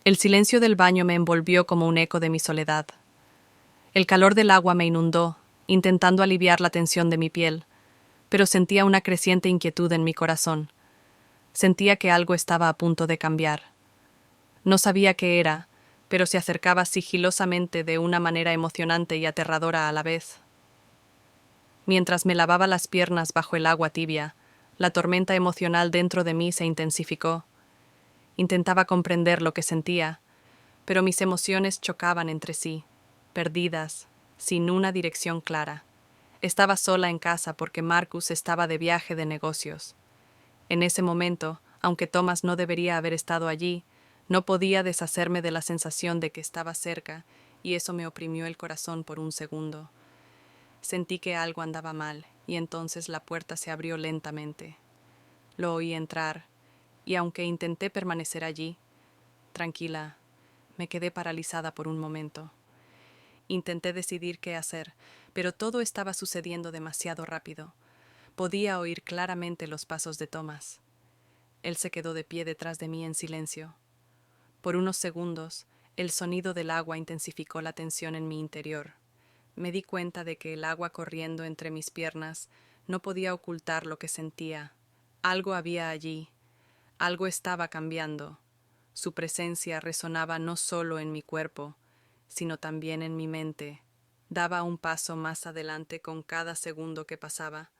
El silencio del baño me envolvió como un eco de mi soledad. El calor del agua me inundó, intentando aliviar la tensión de mi piel, pero sentía una creciente inquietud en mi corazón. Sentía que algo estaba a punto de cambiar. No sabía qué era, pero se acercaba sigilosamente de una manera emocionante y aterradora a la vez. Mientras me lavaba las piernas bajo el agua tibia, la tormenta emocional dentro de mí se intensificó. Intentaba comprender lo que sentía, pero mis emociones chocaban entre sí, perdidas, sin una dirección clara. Estaba sola en casa porque Marcus estaba de viaje de negocios. En ese momento, aunque Thomas no debería haber estado allí, no podía deshacerme de la sensación de que estaba cerca, y eso me oprimió el corazón por un segundo. Sentí que algo andaba mal, y entonces la puerta se abrió lentamente. Lo oí entrar, y aunque intenté permanecer allí, tranquila, me quedé paralizada por un momento. Intenté decidir qué hacer, pero todo estaba sucediendo demasiado rápido. Podía oír claramente los pasos de Thomas. Él se quedó de pie detrás de mí en silencio. Por unos segundos, el sonido del agua intensificó la tensión en mi interior. Me di cuenta de que el agua corriendo entre mis piernas no podía ocultar lo que sentía. Algo había allí, algo estaba cambiando. Su presencia resonaba no solo en mi cuerpo, sino también en mi mente. Daba un paso más adelante con cada segundo que pasaba.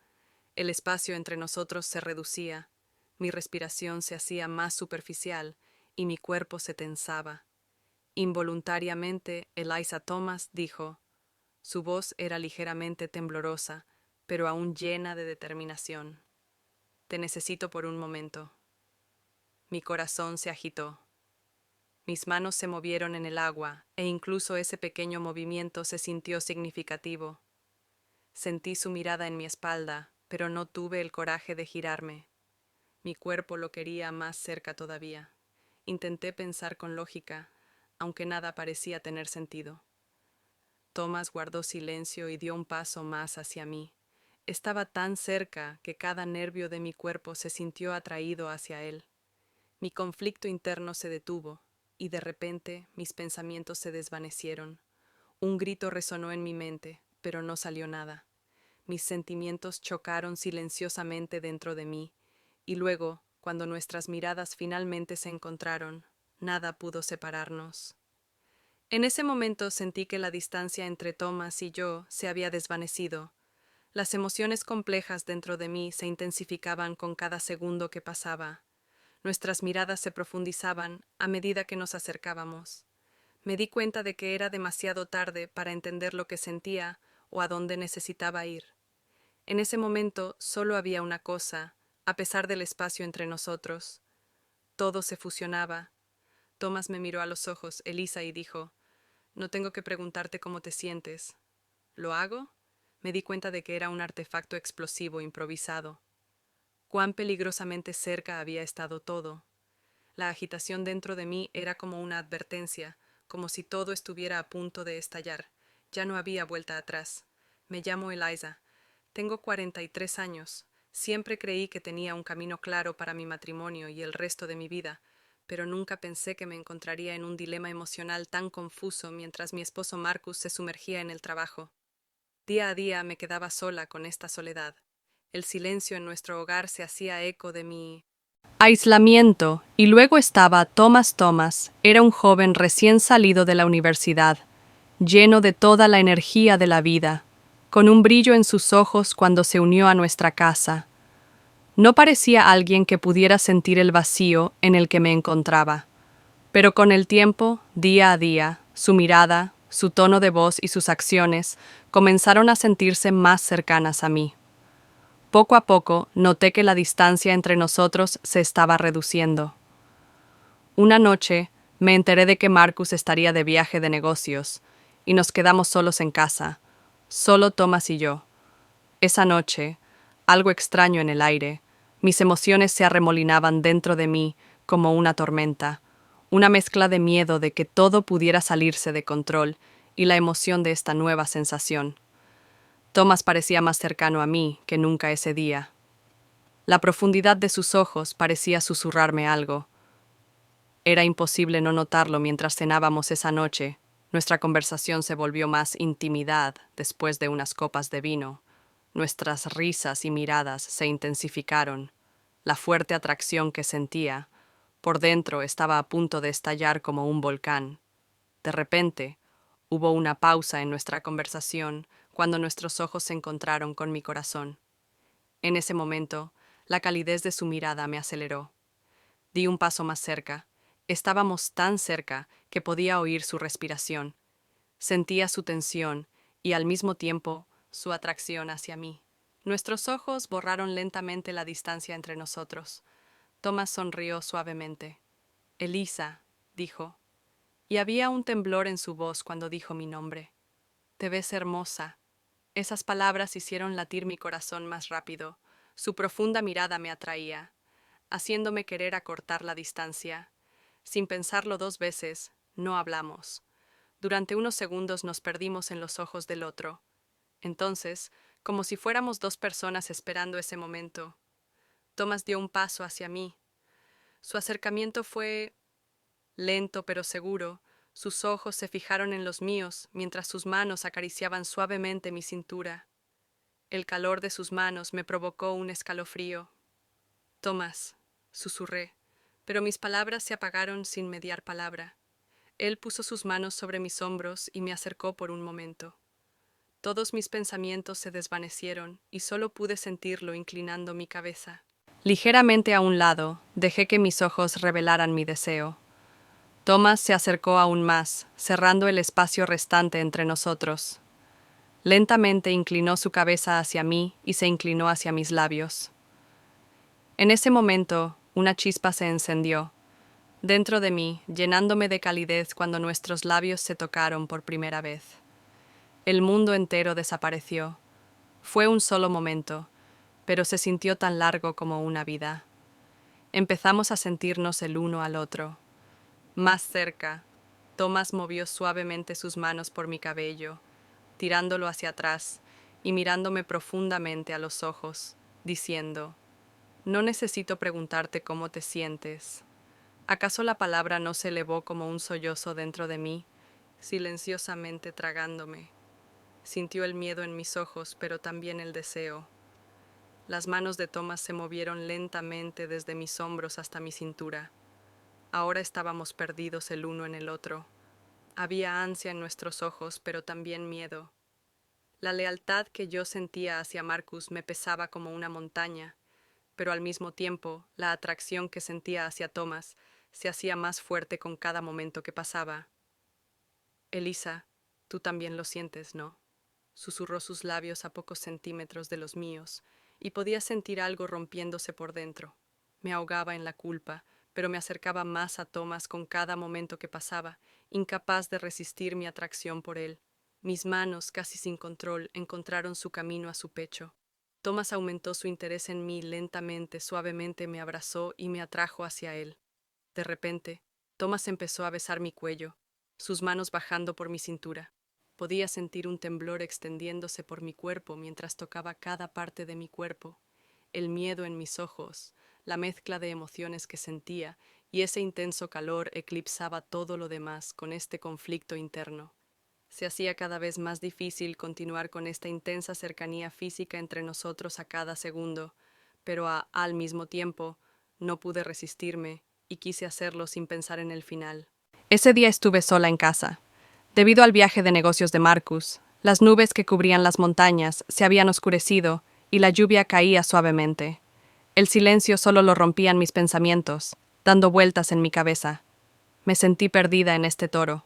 El espacio entre nosotros se reducía, mi respiración se hacía más superficial y mi cuerpo se tensaba. Involuntariamente, Eliza Thomas dijo. Su voz era ligeramente temblorosa, pero aún llena de determinación. Te necesito por un momento. Mi corazón se agitó. Mis manos se movieron en el agua, e incluso ese pequeño movimiento se sintió significativo. Sentí su mirada en mi espalda, pero no tuve el coraje de girarme. Mi cuerpo lo quería más cerca todavía. Intenté pensar con lógica, aunque nada parecía tener sentido. Thomas guardó silencio y dio un paso más hacia mí. Estaba tan cerca que cada nervio de mi cuerpo se sintió atraído hacia él. Mi conflicto interno se detuvo, y de repente mis pensamientos se desvanecieron. Un grito resonó en mi mente, pero no salió nada. Mis sentimientos chocaron silenciosamente dentro de mí, y luego, cuando nuestras miradas finalmente se encontraron, nada pudo separarnos. En ese momento sentí que la distancia entre Thomas y yo se había desvanecido. Las emociones complejas dentro de mí se intensificaban con cada segundo que pasaba. Nuestras miradas se profundizaban a medida que nos acercábamos. Me di cuenta de que era demasiado tarde para entender lo que sentía o a dónde necesitaba ir. En ese momento solo había una cosa, a pesar del espacio entre nosotros. Todo se fusionaba. Thomas me miró a los ojos, Eliza, y dijo, «No tengo que preguntarte cómo te sientes». ¿Lo hago? Me di cuenta de que era un artefacto explosivo improvisado. Cuán peligrosamente cerca había estado todo. La agitación dentro de mí era como una advertencia, como si todo estuviera a punto de estallar. Ya no había vuelta atrás. Me llamo Eliza. Tengo 43 años. Siempre creí que tenía un camino claro para mi matrimonio y el resto de mi vida, pero nunca pensé que me encontraría en un dilema emocional tan confuso mientras mi esposo Marcus se sumergía en el trabajo. Día a día me quedaba sola con esta soledad. El silencio en nuestro hogar se hacía eco de mi aislamiento, y luego estaba Thomas Thomas. Era un joven recién salido de la universidad, lleno de toda la energía de la vida, con un brillo en sus ojos cuando se unió a nuestra casa. No parecía alguien que pudiera sentir el vacío en el que me encontraba, pero con el tiempo, día a día, su mirada, su tono de voz y sus acciones comenzaron a sentirse más cercanas a mí. Poco a poco noté que la distancia entre nosotros se estaba reduciendo. Una noche me enteré de que Marcus estaría de viaje de negocios, y nos quedamos solos en casa, solo Thomas y yo. Esa noche, algo extraño en el aire, mis emociones se arremolinaban dentro de mí como una tormenta, una mezcla de miedo de que todo pudiera salirse de control y la emoción de esta nueva sensación. Thomas parecía más cercano a mí que nunca ese día. La profundidad de sus ojos parecía susurrarme algo. Era imposible no notarlo mientras cenábamos esa noche. Nuestra conversación se volvió más intimidad después de unas copas de vino. Nuestras risas y miradas se intensificaron. La fuerte atracción que sentía por dentro estaba a punto de estallar como un volcán. De repente, hubo una pausa en nuestra conversación cuando nuestros ojos se encontraron con mi corazón. En ese momento, la calidez de su mirada me aceleró. Di un paso más cerca. Estábamos tan cerca que podía oír su respiración. Sentía su tensión y al mismo tiempo su atracción hacia mí. Nuestros ojos borraron lentamente la distancia entre nosotros. Thomas sonrió suavemente. Elisa, dijo, y había un temblor en su voz cuando dijo mi nombre. Te ves hermosa. Esas palabras hicieron latir mi corazón más rápido. Su profunda mirada me atraía, haciéndome querer acortar la distancia. Sin pensarlo dos veces, no hablamos. Durante unos segundos nos perdimos en los ojos del otro. Entonces, como si fuéramos dos personas esperando ese momento, Thomas dio un paso hacia mí. Su acercamiento fue lento pero seguro. Sus ojos se fijaron en los míos mientras sus manos acariciaban suavemente mi cintura. El calor de sus manos me provocó un escalofrío. Thomas, susurré, pero mis palabras se apagaron sin mediar palabra. Él puso sus manos sobre mis hombros y me acercó por un momento. Todos mis pensamientos se desvanecieron y solo pude sentirlo inclinando mi cabeza. Ligeramente a un lado, dejé que mis ojos revelaran mi deseo. Thomas se acercó aún más, cerrando el espacio restante entre nosotros. Lentamente inclinó su cabeza hacia mí y se inclinó hacia mis labios. En ese momento, una chispa se encendió dentro de mí, llenándome de calidez cuando nuestros labios se tocaron por primera vez. El mundo entero desapareció. Fue un solo momento, pero se sintió tan largo como una vida. Empezamos a sentirnos el uno al otro. Más cerca, Thomas movió suavemente sus manos por mi cabello, tirándolo hacia atrás y mirándome profundamente a los ojos, diciendo, «No necesito preguntarte cómo te sientes». ¿Acaso la palabra no se elevó como un sollozo dentro de mí, silenciosamente tragándome? Sintió el miedo en mis ojos, pero también el deseo. Las manos de Thomas se movieron lentamente desde mis hombros hasta mi cintura. Ahora estábamos perdidos el uno en el otro. Había ansia en nuestros ojos, pero también miedo. La lealtad que yo sentía hacia Marcus me pesaba como una montaña, pero al mismo tiempo la atracción que sentía hacia Thomas se hacía más fuerte con cada momento que pasaba. Elisa, tú también lo sientes, ¿no? Susurró sus labios a pocos centímetros de los míos, y podía sentir algo rompiéndose por dentro. Me ahogaba en la culpa, pero me acercaba más a Thomas con cada momento que pasaba, incapaz de resistir mi atracción por él. Mis manos, casi sin control, encontraron su camino a su pecho. Thomas aumentó su interés en mí lentamente, suavemente me abrazó y me atrajo hacia él. De repente, Thomas empezó a besar mi cuello, sus manos bajando por mi cintura. Podía sentir un temblor extendiéndose por mi cuerpo mientras tocaba cada parte de mi cuerpo, el miedo en mis ojos, la mezcla de emociones que sentía, y ese intenso calor eclipsaba todo lo demás con este conflicto interno. Se hacía cada vez más difícil continuar con esta intensa cercanía física entre nosotros a cada segundo, pero al mismo tiempo no pude resistirme y quise hacerlo sin pensar en el final. Ese día estuve sola en casa. Debido al viaje de negocios de Marcus, las nubes que cubrían las montañas se habían oscurecido y la lluvia caía suavemente. El silencio solo lo rompían mis pensamientos, dando vueltas en mi cabeza. Me sentí perdida en este toro.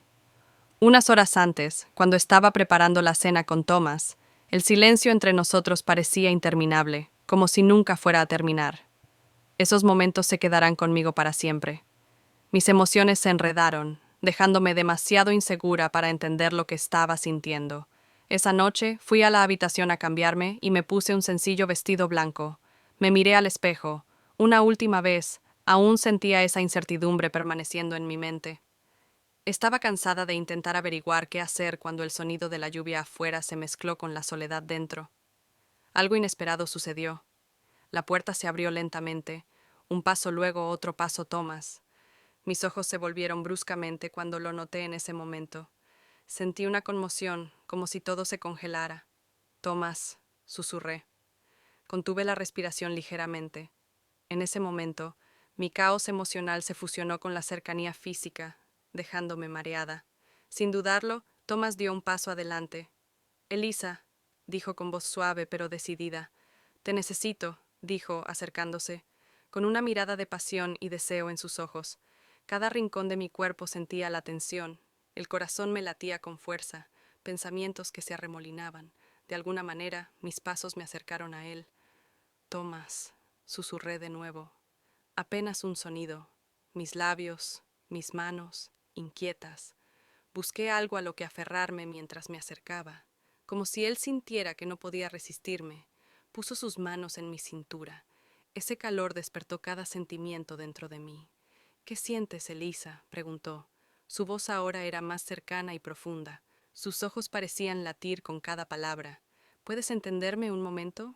Unas horas antes, cuando estaba preparando la cena con Thomas, el silencio entre nosotros parecía interminable, como si nunca fuera a terminar. Esos momentos se quedarán conmigo para siempre. Mis emociones se enredaron, dejándome demasiado insegura para entender lo que estaba sintiendo. Esa noche fui a la habitación a cambiarme y me puse un sencillo vestido blanco. Me miré al espejo. Una última vez, aún sentía esa incertidumbre permaneciendo en mi mente. Estaba cansada de intentar averiguar qué hacer cuando el sonido de la lluvia afuera se mezcló con la soledad dentro. Algo inesperado sucedió. La puerta se abrió lentamente. Un paso luego, otro paso Thomas. Mis ojos se volvieron bruscamente cuando lo noté en ese momento. Sentí una conmoción, como si todo se congelara. Tomás, susurré. Contuve la respiración ligeramente. En ese momento, mi caos emocional se fusionó con la cercanía física, dejándome mareada. Sin dudarlo, Tomás dio un paso adelante. Elisa, dijo con voz suave pero decidida. Te necesito, dijo, acercándose, con una mirada de pasión y deseo en sus ojos. Cada rincón de mi cuerpo sentía la tensión, el corazón me latía con fuerza, pensamientos que se arremolinaban. De alguna manera, mis pasos me acercaron a él. Tomás, susurré de nuevo. Apenas un sonido. Mis labios, mis manos, inquietas. Busqué algo a lo que aferrarme mientras me acercaba, como si él sintiera que no podía resistirme. Puso sus manos en mi cintura. Ese calor despertó cada sentimiento dentro de mí. ¿Qué sientes, Elisa?, preguntó. Su voz ahora era más cercana y profunda. Sus ojos parecían latir con cada palabra. ¿Puedes entenderme un momento?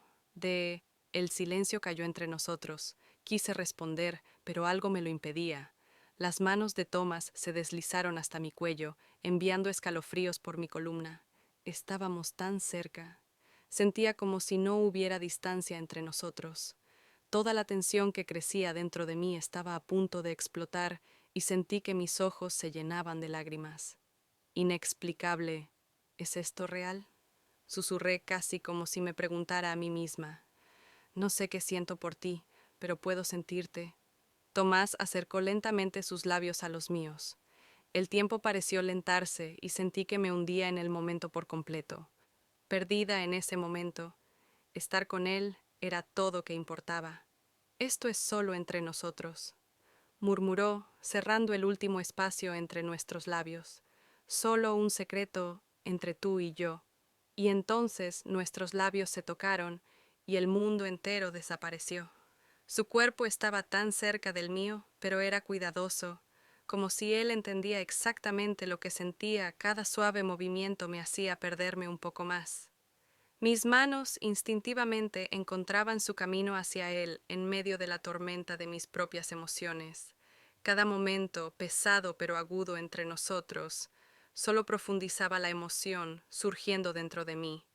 El silencio cayó entre nosotros. Quise responder, pero algo me lo impedía. Las manos de Thomas se deslizaron hasta mi cuello, enviando escalofríos por mi columna. Estábamos tan cerca. Sentía como si no hubiera distancia entre nosotros. Toda la tensión que crecía dentro de mí estaba a punto de explotar y sentí que mis ojos se llenaban de lágrimas. Inexplicable. ¿Es esto real? Susurré casi como si me preguntara a mí misma. No sé qué siento por ti, pero puedo sentirte. Tomás acercó lentamente sus labios a los míos. El tiempo pareció lentarse y sentí que me hundía en el momento por completo. Perdida en ese momento, estar con él era todo que importaba. Esto es solo entre nosotros, murmuró, cerrando el último espacio entre nuestros labios. Solo un secreto entre tú y yo. Y entonces nuestros labios se tocaron y el mundo entero desapareció. Su cuerpo estaba tan cerca del mío, pero era cuidadoso, como si él entendía exactamente lo que sentía. Cada suave movimiento me hacía perderme un poco más. Mis manos instintivamente encontraban su camino hacia él en medio de la tormenta de mis propias emociones. Cada momento, pesado pero agudo entre nosotros, solo profundizaba la emoción surgiendo dentro de mí.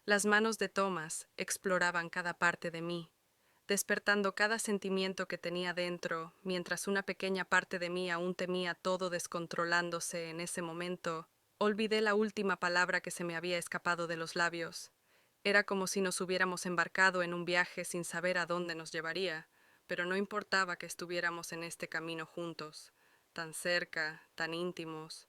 Las manos de Thomas exploraban cada parte de mí, despertando cada sentimiento que tenía dentro, mientras una pequeña parte de mí aún temía todo descontrolándose en ese momento. Olvidé la última palabra que se me había escapado de los labios. Era como si nos hubiéramos embarcado en un viaje sin saber a dónde nos llevaría, pero no importaba que estuviéramos en este camino juntos, tan cerca, tan íntimos.